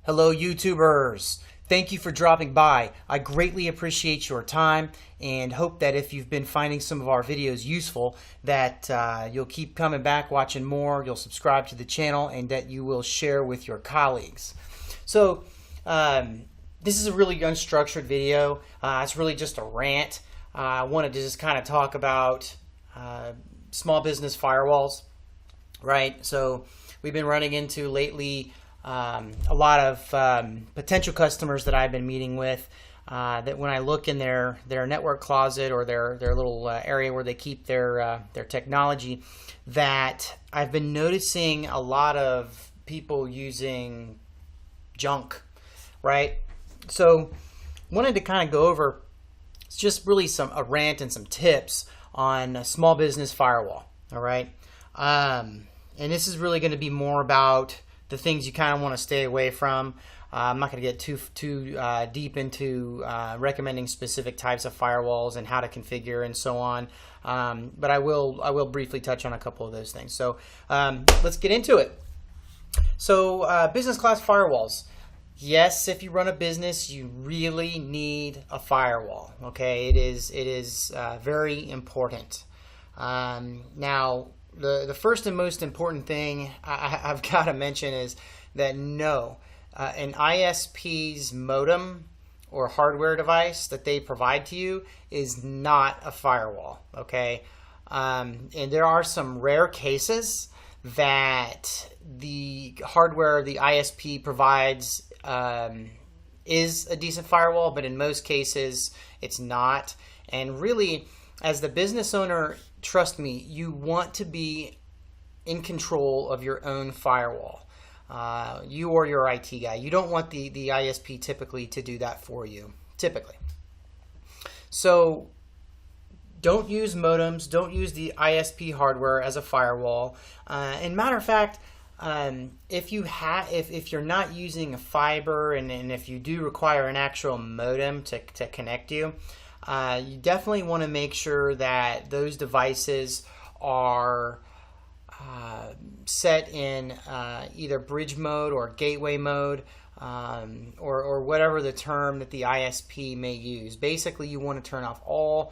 Hello, YouTubers. Thank you for dropping by. I greatly appreciate your time and hope that if you've been finding some of our videos useful, that you'll keep coming back, watching more, you'll subscribe to the channel, and that you will share with your colleagues. So, this is a really unstructured video. It's really just a rant. I wanted to just kind of talk about small business firewalls, right? So, we've been running into lately a lot of potential customers that I've been meeting with that when I look in their network closet or their little area where they keep their technology, that I've been noticing a lot of people using junk, right? So wanted to kind of go over just really a rant and some tips on a small business firewall, all right? And this is really going to be more about the things you kind of want to stay away from. I'm not going to get too deep into recommending specific types of firewalls and how to configure and so on, but I will briefly touch on a couple of those things. So let's get into it. So business class firewalls. Yes, if you run a business, you really need a firewall. Okay, it is very important. Now, the first and most important thing I've got to mention is that no, an ISP's modem or hardware device that they provide to you is not a firewall, okay? And there are some rare cases that the hardware the ISP provides is a decent firewall, but in most cases it's not. And really, as the business owner, trust me, you want to be in control of your own firewall. You or your IT guy. You don't want the ISP typically to do that for you, typically. So don't use modems, don't use the ISP hardware as a firewall. And matter of fact, if you're not using a fiber and if you do require an actual modem to connect you, you definitely want to make sure that those devices are set in either bridge mode or gateway mode, or whatever the term that the ISP may use. Basically, you want to turn off all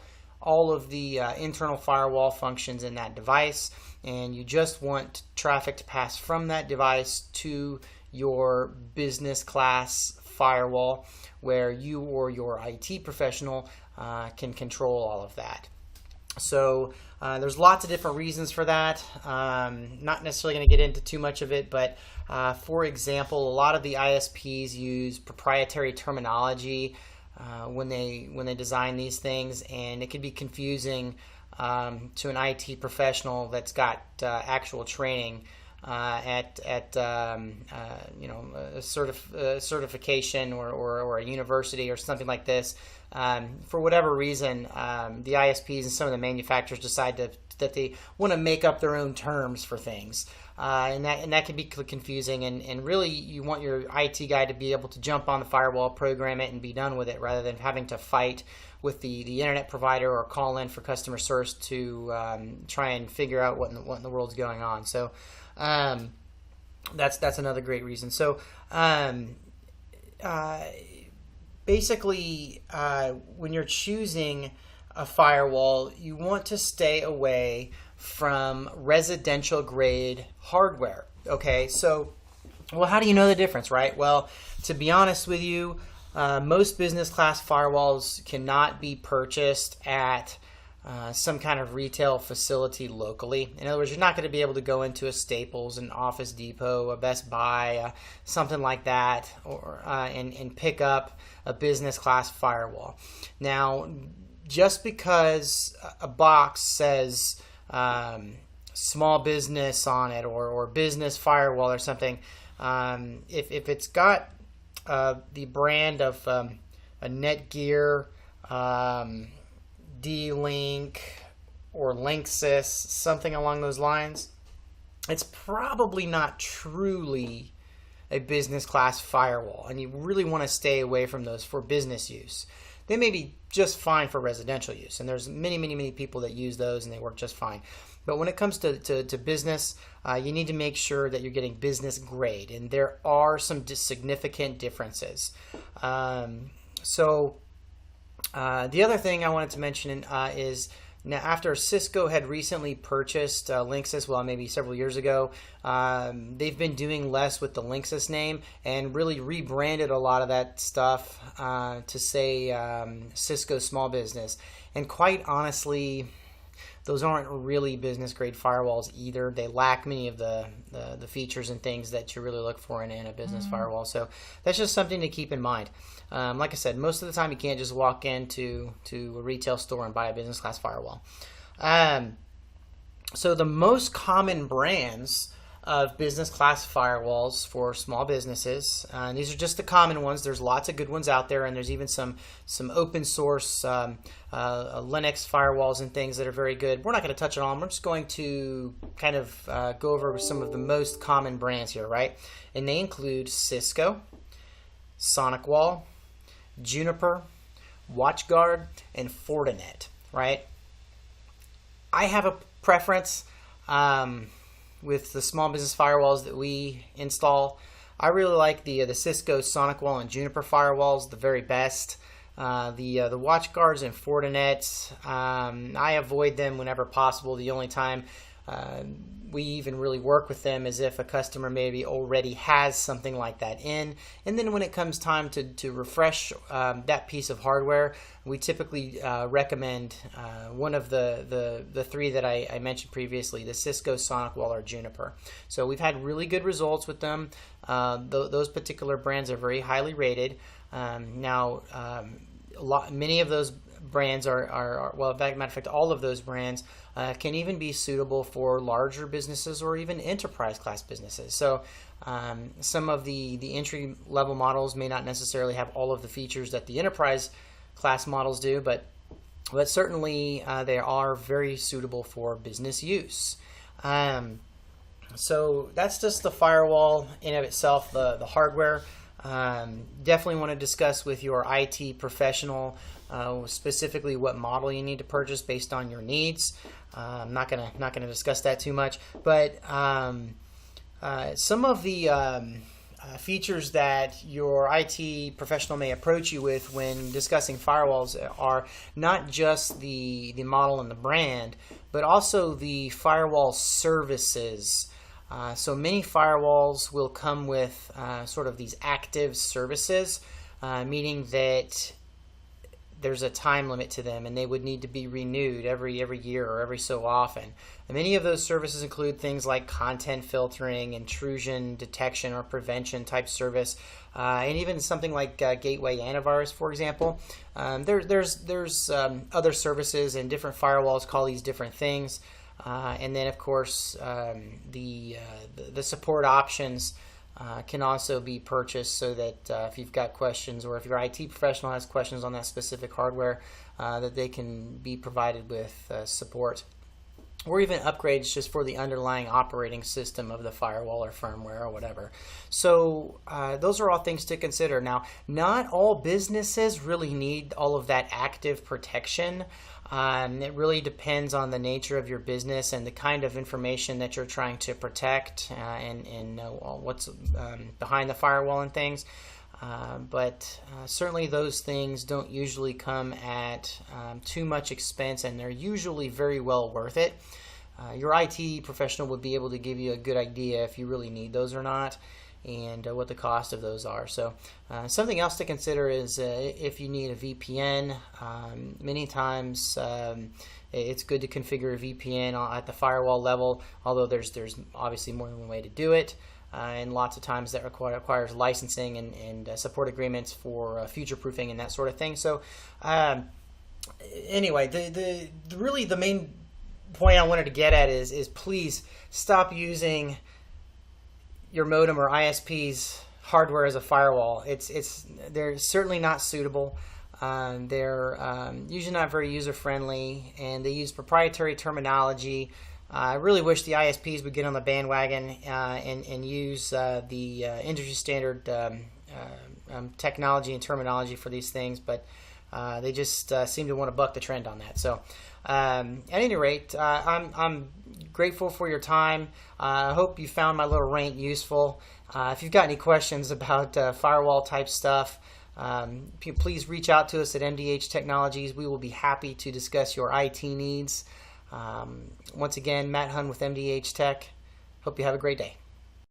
of the internal firewall functions in that device, and you just want traffic to pass from that device to your business class firewall, where you or your IT professional can control all of that. So there's lots of different reasons for that. Not necessarily going to get into too much of it, but for example, a lot of the ISPs use proprietary terminology when they design these things, and it can be confusing to an IT professional that's got actual training at a certification or a university or something like this. For whatever reason, the ISPs and some of the manufacturers decide that they want to make up their own terms for things, and that can be confusing. And really, you want your IT guy to be able to jump on the firewall, program it, and be done with it, rather than having to fight with the internet provider or call in for customer service to try and figure out what in the world's going on. So that's another great reason. So basically, when you're choosing a firewall, you want to stay away from residential grade hardware. Okay, so well, how do you know the difference, right? Well, to be honest with you, most business class firewalls cannot be purchased at some kind of retail facility locally. In other words, you're not going to be able to go into a Staples, an Office Depot, a Best Buy, something like that, or and pick up a business class firewall. Now, just because a box says small business on it or business firewall or something, if it's got the brand of a Netgear, D-Link, or Linksys, something along those lines, it's probably not truly a business class firewall, and you really want to stay away from those for business use. They may be just fine for residential use, and there's many people that use those and they work just fine. But when it comes to business, you need to make sure that you're getting business grade, and there are some significant differences. The other thing I wanted to mention is, now, after Cisco had recently purchased Linksys, well, maybe several years ago, they've been doing less with the Linksys name and really rebranded a lot of that stuff to say Cisco Small Business. And quite honestly, those aren't really business grade firewalls either. They lack many of the features and things that you really look for in a business firewall. So that's just something to keep in mind. Like I said, most of the time you can't just walk into a retail store and buy a business class firewall. So the most common brands of business class firewalls for small businesses, and these are just the common ones. There's lots of good ones out there, and there's even some open source Linux firewalls and things that are very good. We're not going to touch on all. We're just going to kind of go over some of the most common brands here, right? And they include Cisco, SonicWall, Juniper, WatchGuard, and Fortinet, right? I have a preference with the small business firewalls that we install. I really like the Cisco, SonicWall, and Juniper firewalls the very best. The WatchGuards and Fortinet, I avoid them whenever possible. The only time we even really work with them is if a customer maybe already has something like that in. And then when it comes time to refresh that piece of hardware, we typically recommend one of the three that I mentioned previously, the Cisco, SonicWall, or Juniper. So we've had really good results with them. Those particular brands are very highly rated. Many of those brands are well, as a matter of fact, all of those brands can even be suitable for larger businesses or even enterprise class businesses. So some of the entry level models may not necessarily have all of the features that the enterprise class models do, but certainly they are very suitable for business use. So that's just the firewall in of itself, the hardware. Definitely want to discuss with your IT professional specifically what model you need to purchase based on your needs. I'm not gonna discuss that too much, but some of the features that your IT professional may approach you with when discussing firewalls are not just the model and the brand, but also the firewall services. So many firewalls will come with sort of these active services, meaning that there's a time limit to them and they would need to be renewed every year or every so often. And many of those services include things like content filtering, intrusion detection or prevention type service, and even something like gateway antivirus, for example. There's other services, and different firewalls call these different things. And then, of course, the support options can also be purchased, so that if you've got questions, or if your IT professional has questions on that specific hardware, that they can be provided with support, or even upgrades just for the underlying operating system of the firewall or firmware or whatever. So those are all things to consider. Now, not all businesses really need all of that active protection. It really depends on the nature of your business and the kind of information that you're trying to protect, and what's behind the firewall and things. But certainly those things don't usually come at too much expense, and they're usually very well worth it. Your IT professional would be able to give you a good idea if you really need those or not, and what the cost of those are. So something else to consider is if you need a VPN. Many times it's good to configure a VPN at the firewall level, although there's obviously more than one way to do it. And lots of times that requires licensing and support agreements for future proofing and that sort of thing. So anyway, the main point I wanted to get at is please stop using your modem or ISP's hardware as a firewall. They're certainly not suitable. They're usually not very user friendly, and they use proprietary terminology. I really wish the ISPs would get on the bandwagon and use the industry standard technology and terminology for these things, but They just seem to want to buck the trend on that. So at any rate, I'm grateful for your time. I hope you found my little rant useful. If you've got any questions about firewall type stuff, please reach out to us at MDH Technologies. We will be happy to discuss your IT needs. Once again, Matt Hunn with MDH Tech. Hope you have a great day.